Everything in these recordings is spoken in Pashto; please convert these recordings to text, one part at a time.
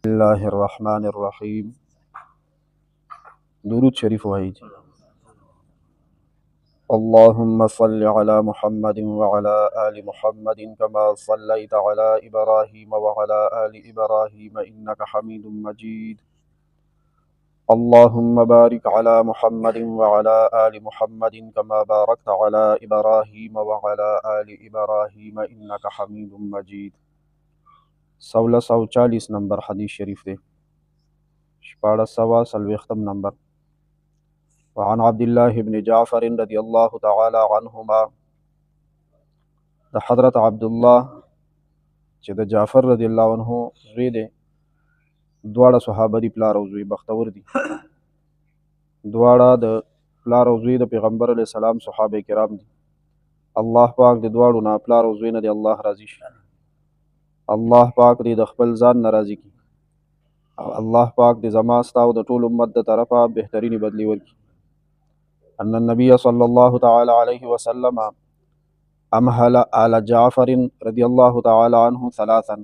الله الرحمن الرحیم. درود شریف وایي. اللهم صل على محمد وعلى آل محمد كما صليت على إبراهيم وعلى آل إبراهيم إنك حميد مجيد. اللهم بارك على محمد وعلى آل محمد كما باركت على إبراهيم وعلى آل إبراهيم إنك حميد مجيد. 1640 نمبر حدیث شریف دی. 1440 نمبر. وعن عبد الله بن جعفر رضي الله تعالى عنهما، د حضرت عبدالله چې د جعفر رضی الله عنه زوی دی. دواړه صحابه دي، پلار او زوی، بختور دي. دواړه د پلار او زوی د پیغمبر علیه السلام صحابه کرام دي. الله پاک د دواړو نه، پلار او زوی نه دی الله راضي شي. الله پاک دې د خپل ځان نه راضي کړي او الله پاک دې زما ستا او د ټول امت د طرفه بهترینې بدلې ورکړي. ان النبي صلى الله تعالى عليه وسلم امهل آل جعفر رضي الله تعالى عنه ثلاثا.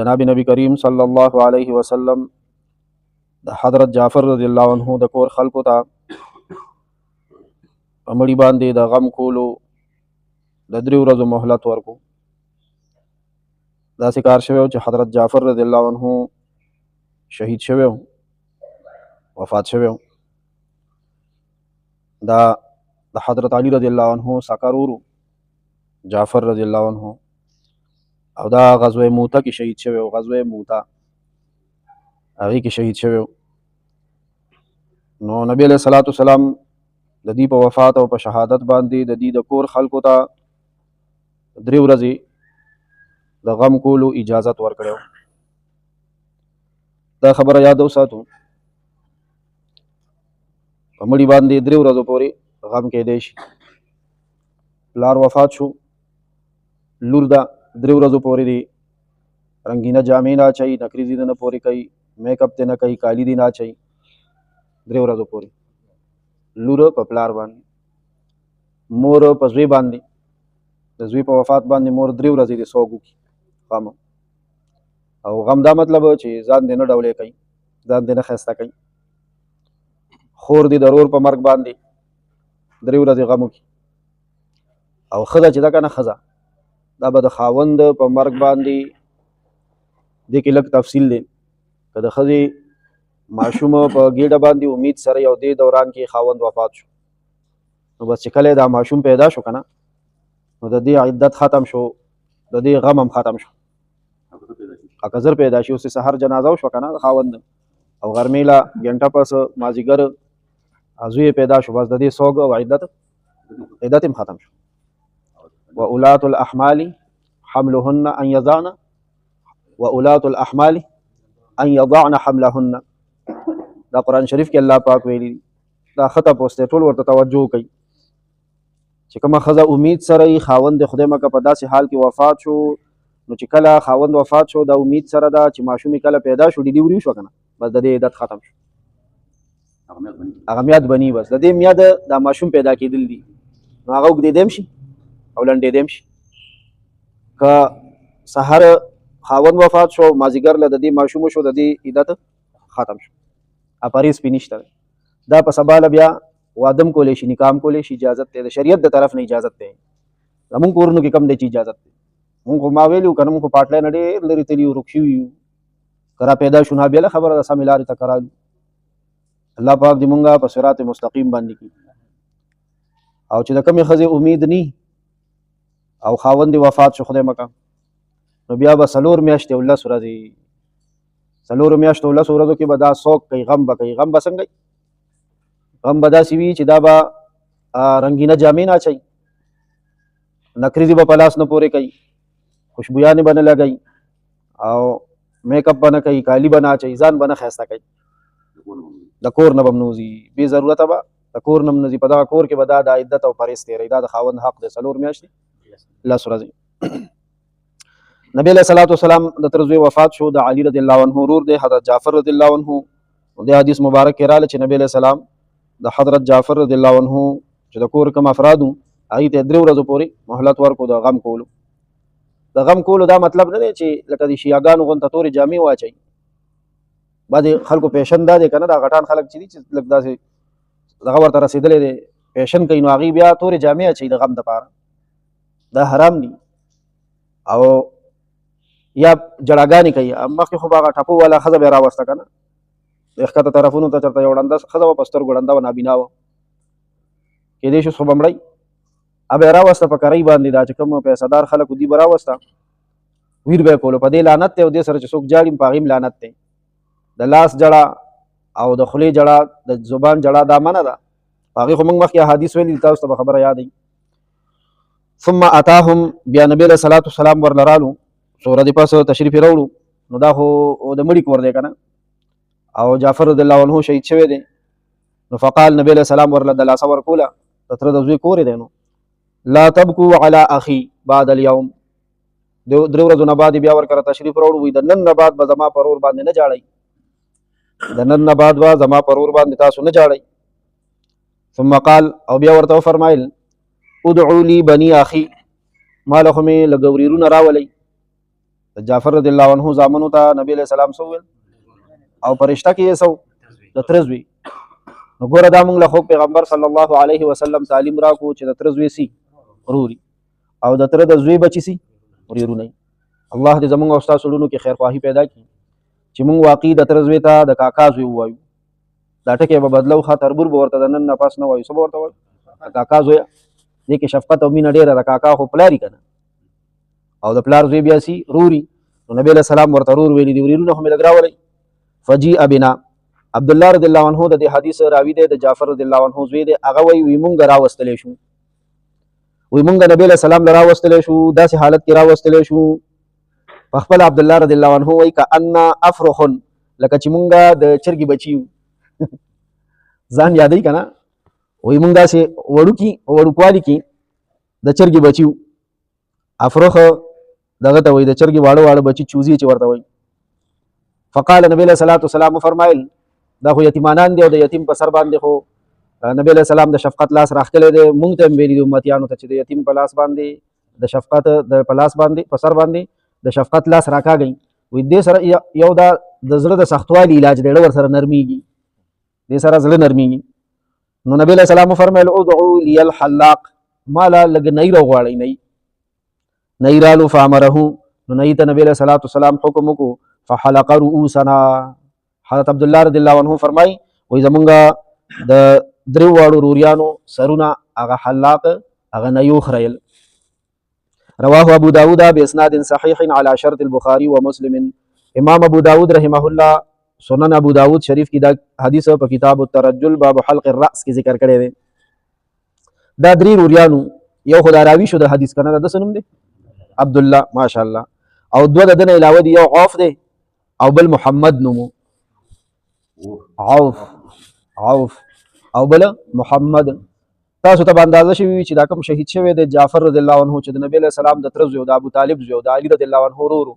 جناب نبی کریم صلی الله علیه وسلم د حضرت جعفر رضی الله عنه د کور خلکو ته په مړي باندې د غم کولو د 3 ورځو مهلت ورکو. داسې کار شوی چې حضرت جعفر رضی الله عنه شهید شوی، وفات شوی. دا د حضرت علی رضی الله عنه سکر ورو جعفر رضی الله عنه، او دا غزوه موته کې شهید شوی، غزوه موته هغې کې شهید شوی. نو نبی علیه الصلاۃ والسلام د دې په وفات او په شهادت باندې د دې د کور خلکو ته 3 ورځې د غم کولو اجازت ورکړو. دا خبره یاد وساتو، په مړي باندې 3 ورځو پورې غم کېدی شي. پلار وفات شو، لور ده 3 ورځو پورې دی رنګینه جامې نه اچوي، نکریزې نه پورې کوي، میک اپ ته نه کوي، کالي دې نه اچوي. 3 ورځو پورې لور په پلار باندې، مور په زوی باندې. د زوی په وفات باندې مور 3 ورځې د سوګ وکړي غم. او غم دا مطلب چې ځان دې نه ډولې کوي، ځان دې نه ښایسته کوي. خور دې د رور په مرګ باندې 3 ورځې غم وکړي. او ښځه چې ده که نه، ښځه دا به د خاوند په مرګ باندې دې کې لږ تفصیل دی. که د ښځې ماشوم په ګېډه باندې امید سره یو دې دوران کې خاوند وفات شو، نو بس چې کله دا ماشوم پیدا شو که نه، نو د دې عدت ختم شو، د دې غم هم ختم شو. که زر پیدا شي، اوس سحر جنازه وشوه که نه د خاوند، او غرمې له ګنټه پس مازدیګر زوی پیدا شو، بس د دې سوګ او عدت هم ختم شو. وأولاة الأحمال حملهن أن يضعن وأولاة الأحمال أن يضعن حملهن. دا قرآن شریف کې الله پاک ویلي. دا خطه پوسته ټول ورته توجه کوي چې کومه ښځه امید سره یې خاوند د خدای مکه په داسې حال کې وفات شو، نو چې کله خاوند وفات شو، دا امید سره ده چې ماشوم کله پیدا شو، ډیلیوري وشوه که نه، بس د دې عدت ختم شو، هغه میاد بني. بس د دې میاد دا ماشوم پیدا کېدل دي، نو هغه اوږدېدی هم شي او لنډېدی هم شي. که سحر خاوند وفات شو، مازدیګر له د دې ماشوم شو، د دې عدت ختم شو، اپاریس پې نشته. دا په سبا له بیا وادم کولی شي، نکام کولی شي، اجازت دی د شریعت د طرف نه، اجازت دی. زمونږ کورونو کې کم دی چې اجازت دی. مونږ خو ما ویلي وو که نه، مونږ خو پاټلی نه ډېر لرې تللي یو، ورک شوي یو. که را پیدا شو، نه بېله خبره ده، سمې لارې ته که رالو. الله پاک دې مونږ په صراط مستقیم باندې کړي. او چې د کومې ښځې امید نی او خاوند دې وفات شو خدای مکه، نو بیا به 4 میاشتې او 10 ورځې، 4 میاشتو او 10 ورځو کې به دا سوګ کوي، غم به کوي. غم به څنګه کوي؟ غم به داسې وي چې دا به رنګینه جامې نه اچوي، نکریزې به په لاس نه پورې کوي، خوشبویانې به نه لګوي، او میک اپ به نه کوي، کالي به نه اچوي، ځان به نه ښایسته کوي. د کور نه به هم نوځي، بې ضرورته به د کور نه هم نوځي. په دغه کور کې به دا د عدت او پرهیز تېروي. دا د خاوند حق دی، 4 میاشتې 10 ورځې. نبی علیه الصلاۃ والسلام د تر زوی وفات شو، د علي رضی الله عنه ورور دی حضرت جعفر رضی الله عنه. د حدیث مبارک کې راغلی چې نبی علیه السلام د حضرت جعفر رضی الله عنه چې د کور کوم افراد وو، هغې ته 3 ورځو پورې مهلت ورکړو د غم کولو. د غم کولو دا مطلب نه دی چې لکه د شیعاګانو غونته تورې جامې واچوي. بعضې خلکو پیشن دا دی که نه دا غټان خلک چې دي چې لږ داسې دغه ورته رسېدلی دی پیشن کوي نو هغوی بیا تورې جامې اچوي د غم دپاره. دا حرام دي. او یا جړاګانې کوي. مخکې خو به هغه ټپو والا ښځه به یې راوسته که نه د ښکته طرفونو ته چېرته یو ړنده ښځه وه په سترګو ړنده وه نابینا وه کېدای شي خو به مړی ا به یې راوسته په کرۍ باندې دا چې کوم پیسهدار خلک دي به راوسته ویر به یې کولو. په دې لعنت دی او دې سره چې څوک جاړي په هغې لعنت دی. د لاس جړه او د خولې جړه د زبان جړه دا منه ده. هغې خو موږ مخکې احادیث ویلي دي تاسو ته به خبره یادوي. ثم اتاهم بیا نبی علیه صلات وسلام ورله رالو څو ورځې پس تشریف یې راوړو نو دا خو د مړي کور دی که نه او جعفر رضی الله عنه شهید شوی دی. نو فقال نبی علیه السلام ورله دلاسه ورکوله د تره د زوی کور دی. نو لا تبکو علی اخی بعد اليوم درې ورځو نه بعد بیا ورکره تشریف راوړو وایي د نن نه بعد به زما پر اور باندې نه جاړئ. د نن نه بعد به زما پر اور باندې تاسو نه جاړئ. ثم قال او بیا ورته وفرمایل ادعو لی بنی اخی ما له خو مې لږ ورېرونه راولئ. د جعفر رضی الله عنه زامنو ته نبی علیه السلام څه وویل او په رشته کې یې څه د تره زوی. نو ګوره دا موږ له خو پیغمبر صلی الله علیه وسلم تعلیم راکړو چې د تره زوی سي وروري او د تره د زوی بچي سي ورېرونه. الله دې زموږ او ستاسو زړونو کې خیرخواهي پیدا کړي چې موږ واقعي د تره زوی ته د کاکا زوی ووایو. دا ټکی به بدلو ښه تربور به ورته د نن نه پس نه وایو. څه به ورته وایو؟ د کاکا زویه. دې کې شفقت او مینه ډېره د کاکا خو پلاري که نه او د پلار زوی بیا سي روري. نو نبی علیه السلام ورته رور ویلي دي ورېرونه خو مې لږ راولئ. فجیء بنا عبدالله رضی الله عنه د دې حدیث راوي دی د جعفر رضی الله عنه زوی دی. هغه وایي وی مونږ راوستلی شو وی مونږ نبی علیه السلام له راوستلی شو داسې حالت کې راوستلی شو په خپل عبدالله رضی الله عنه وایي کأن افرخن لکه چې مونږ د چرګې بچي یو ځان یادوي که نه وایي مونږ داسې وړوکوالي کې د چرګې بچي یو. افرخ دغه ته وایي د چرګې واړه واړه بچي چوزي چې ورته وایي. فقال نبی علیه الصلاة والسلام فرمایل دا خو یتیمانان دي او د یتیم په سر باندې خو نبی علیه السلام د شفقت لاس راښکلی دی. مونږ ته هم ویلي دي امتیانو ته چې د یتیم په لاس باندې د شفقت په لاس باندې په سر باندې د شفقت لاس راکاږئ. وایي دې سره یو دا د زړه د سختوالي علاج دی ور سره نرمیږي دې سره زړه نرمیږي. نو نبی علیه السلام فرمایل ادعو لی الحلاق ما له لږ نی راغواړئ نی رالو فامره نو نی ته نبی علیه الصلاة والسلام حکم وکړو فحلق رؤوسنا. حضرت عبدالله رضی الله عنه فرمای وایي زمونږ د درې واړو روریانو سرونه هغه حلاق هغه نه یو خریل. رواه ابو داود باسناد صحیح على شرط البخاري ومسلم. امام ابو داود رحمه الله سنن ابو داود شریف کی دا حدیث په کتاب الترجل باب حلق الراس کې ذکر کړی دی. دا درې روریانو یو خدای راوي شو د حدیث کنه د سنم دی عبد الله ماشاءالله او دوه د دنه علاوه دی یو عوف دی او بل محمد نومو عوف او بل محمد. تاسو ته اندازه شوی چې دا کوم شهید شوی د جعفر رضی الله عنه چې د نبی علیه السلام د تره زوی او د ابو طالب زوی او د علي رضی الله عنه ورور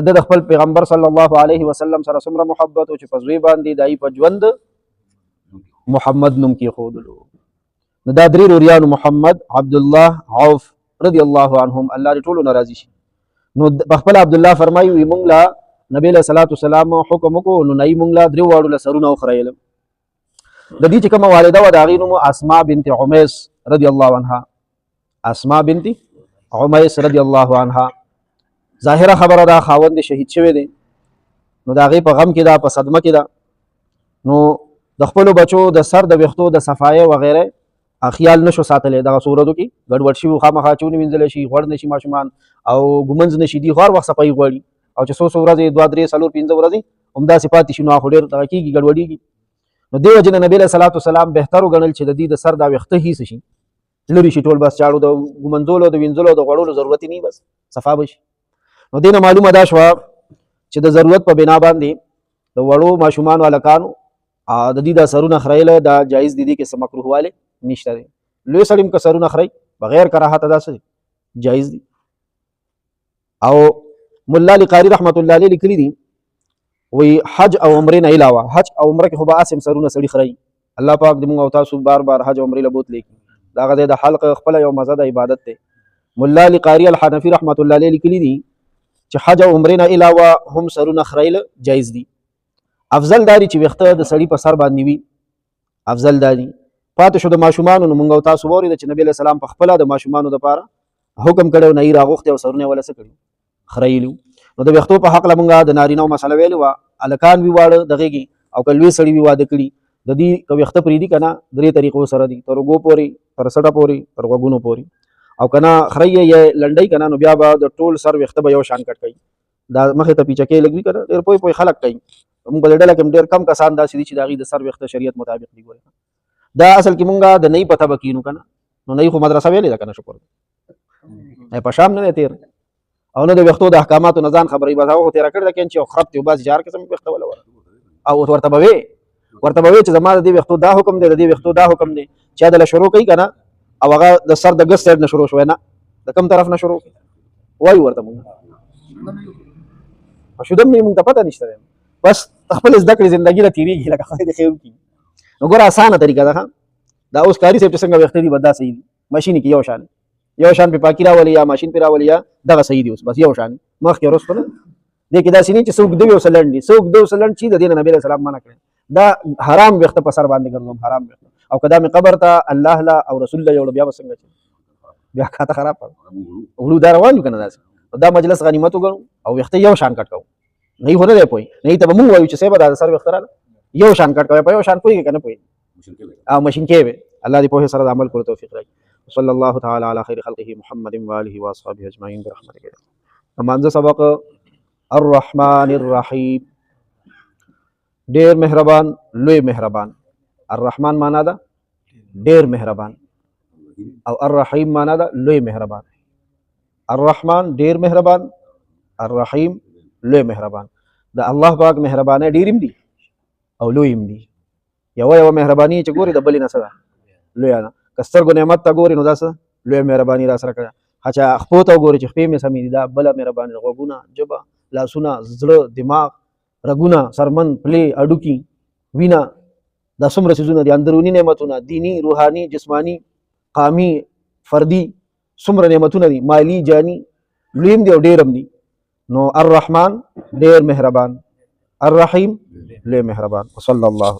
د خپل پیغمبر صلی الله علیه وسلم سره څومره محبت او چې په زوی باندې دای په ژوند محمد نوم کې خودلو. نو دا درې روریانو محمد عبد الله عوف رضی الله عنهم الله دې ټولو ناراضي شي. نو په خپل عبد الله فرمایي وي مونږ لا نبی علیه الصلاة والسلام حکم وکړو نو نی مونږ لا درې واړو له سرونه وخریل. د دې چې کومه والده وه د هغې نوم اسماء بنت عمیس رضی الله عنها. اسماء بنت عمیس رضی الله عنها ظاهره خبره دا خاوند شهید شوی دی نو د هغې په غم کې ده په صدمه کې ده. نو د خپلو بچو د سر د ویښتو د صفایې وغیره خیال نشو ساتلی. دغه څو ورځو کې ګډوډ شي خامخا چې ونمینځلی شي غوړ نه شي ماشومان او ږمنځ نه شي دي خو هر وخت صفایي غواړي او چې څو ورځې 2 3 4 5 ورځې همداسې پاتې شي نو خو ډېر دغه کېږي ګډوډېږي. نو دې وجې نه نبي علیه صلات وسلام بهتر وګڼل چې د دې د سر دا ویښته هیڅ شي لرې شي ټول بس چاړو د ږمنځولو د وینځلو د غوړولو ضرورت نه بس صفا به شي. نو دې نه معلومه دا شوه چې د ضرورت په بنا باندې د وړو ماشومانو هلکانو د دې دا سرونه خریله دا جایز دي کې څه مکروهوالی نشته دی. لوی سړی هم که سرونه خرئ بغیر کراهته دا څه جایز دي. او ملا علی قاري رحمت الله علیه لیکلي دي وی حج او عمرې نه علاوه حج او عمره کې خو به اسم سرونه سړي خرئ. الله پاک دې موږ او تاسو بار بار حج او عمرې له بوتلی کړي. دا هغه د حلق خپله یو مزه د عبادت دی مولا علی قاری الحنفی رحمت الله علیه لیکلی دي چې حج او عمرې نه علاوه هم سرونه خریل جایز دي. افضل داري چې وخته د سړی په سر باندې وي، افضل داري. پاتې شو د ماشومان نو مونږ تاسو ووري چې نبی له سلام په خپل د ماشومان لپاره حکم کړو نه راغوخته او سرونه ولا سکړي خریلو. نو د وختو په حق لمونږه د نارینه مسله ویلو وا الکان وی واړه دغهږي او کلوي سړی وی واده کړي د دې کو وخته پری دي کنه درې طریقو سره دي، تر وګو پوري، تر سټه پوري، تر وګونو پوري او کنه خری یې لنډي کنه نو بیا به د ټول سر وخته به یو شان کټ کوي. دا مخه ته پیچکه لګوي کنه ډېر پوي خلک کوي. موږ په ډله کې ډېر کم کسان دا سړي چې داغي د سر وخته شریعت مطابق دی ګوري. دا اصل کې مونږه د نه پته بکینو کنه نو نه خو مدرسه ویلې ده کنه شکر نه په شام نه تیر او نه د وختو د احکاماتو نزان خبرې بازاو تیر کړل کین چې خراب ته باز جار قسم وخته ولا او ورته به چې زما د وختو دا حکم دی، د دې وختو دا حکم دی چې دا شروع کوي کنه او هغه د سر د ګس سایډ نه شروع شوی نه د کوم طرف نه شروع وای ورته مونږ شو دم مونږ ته پته نشته بس خپل زده کړې ژوندۍ له تیریږي لکه خدای دې خیر وکړي. نو ګوره اسانه طریقه ده دا اوس کاری صاحب چې څنګه وخت دی بدا صحیح دي ماشين کې یو شان په پاکی راولي یا ماشين په راولي یا دغه صحیح دی اوس بس یو شان مخ کې ورس کنه دې کې دا سینې چې څوک دی وسلند دي څوک دی وسلند چې د دین نبی رسول الله منع کړ دا حرام وخت په سر باندې ګرځوم حرام وخت او قدام قبر ته الله لا او رسول الله یو بیا وسنګ بیا کاته خراب ورو دا روان کنه دا مجلس غنیمت وګڼو او وخت یو شان کټ کو نه هونه دی پوي نه ته مونږ وایو چې سبا دا سر وخت را یو شان کټ کوي په یو شان پوي کنه پوي او ماشين کې الله دې په سره عمل کولو توفیق راکړي. صلی الله تعالی علی خیر خلقه محمد و آله و اصحابہ اجمعین برحمتک. مانځه سبق الرحمن الرحیم ډیر مهربان لوی مهربان. الرحمن معنا ده ډیر مهربان او الرحیم معنا ده لوی مهربان. الرحمن ډیر مهربان، الرحیم لوی مهربان. د الله پاک مهربانه ډیرم دي او لویم دي. یو مهرباني چې ګوري د بلې نه سره لوی نه کسترګو نعمت ته ګوري نو دا څه لوی مهرباني را سره کړه. هچا خپل ته ګوري چې خپې مې سمې دا بل مهرباني غوګونه جبا لاسونه زړه دماغ رګونه سرمن پلي اډوکی وینا دا څومره څه دي اندرونی نعمتونه دینی روحاني جسمانی قامي فردي څومره نعمتونه دي مالی جانی لویم دي او ډیرم دي. نو الرحمن ډیر مهربان، الرحیم لوی مهربان. وصلی الله